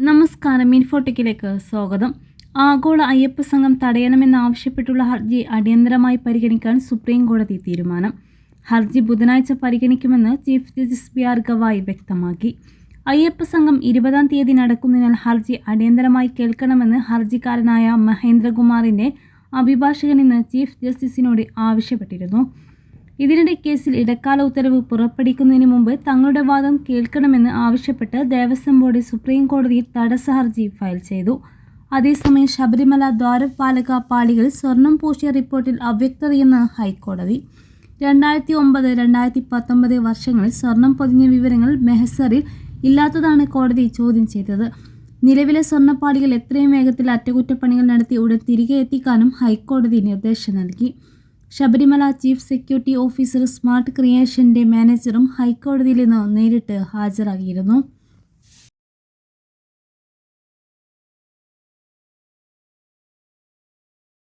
നമസ്കാരം. ഇൻഫോടെക്കിലേക്ക് സ്വാഗതം. ആഗോള അയ്യപ്പ സംഘം തടയണമെന്നാവശ്യപ്പെട്ടുള്ള ഹർജി അടിയന്തരമായി പരിഗണിക്കാൻ സുപ്രീം കോടതി തീരുമാനം. ഹർജി ബുധനാഴ്ച പരിഗണിക്കുമെന്ന് chief justice B R Gavai വ്യക്തമാക്കി. അയ്യപ്പ സംഘം 20-ാം തീയതി നടക്കുന്നതിനാൽ ഹർജി അടിയന്തരമായി കേൾക്കണമെന്ന് ഹർജിക്കാരനായ മഹേന്ദ്രകുമാറിൻ്റെ അഭിഭാഷകൻ ഇന്ന് ചീഫ് ജസ്റ്റിസിനോട് ആവശ്യപ്പെട്ടിരുന്നു. ഇതിനിടെ കേസിൽ ഇടക്കാല ഉത്തരവ് പുറപ്പെടുവിക്കുന്നതിന് മുമ്പ് തങ്ങളുടെ വാദം കേൾക്കണമെന്ന് ആവശ്യപ്പെട്ട് ദേവസ്വം ബോർഡ് സുപ്രീം കോടതിയിൽ തടസ്സ ഹർജി ഫയൽ ചെയ്തു. അതേസമയം ശബരിമല ദ്വാരപാലക പാളികൾ സ്വർണം പൂശിയ റിപ്പോർട്ടിൽ അവ്യക്തതയെന്ന് ഹൈക്കോടതി. 2009-2019 വർഷങ്ങളിൽ സ്വർണം പൊതിഞ്ഞ വിവരങ്ങൾ മെഹ്സറിൽ ഇല്ലാത്തതാണ് കോടതി ചോദ്യം ചെയ്തത്. നിലവിലെ സ്വർണ്ണപ്പാളികൾ എത്രയും വേഗത്തിൽ അറ്റകുറ്റപ്പണികൾ നടത്തി ഉടൻ തിരികെ എത്തിക്കാനും ഹൈക്കോടതി നിർദ്ദേശം നൽകി. Sabarimala chief security officer smart ക്രിയേഷൻ്റെ മാനേജറും ഹൈക്കോടതിയിൽ നിന്ന് നേരിട്ട് ഹാജരാകിയിരുന്നു.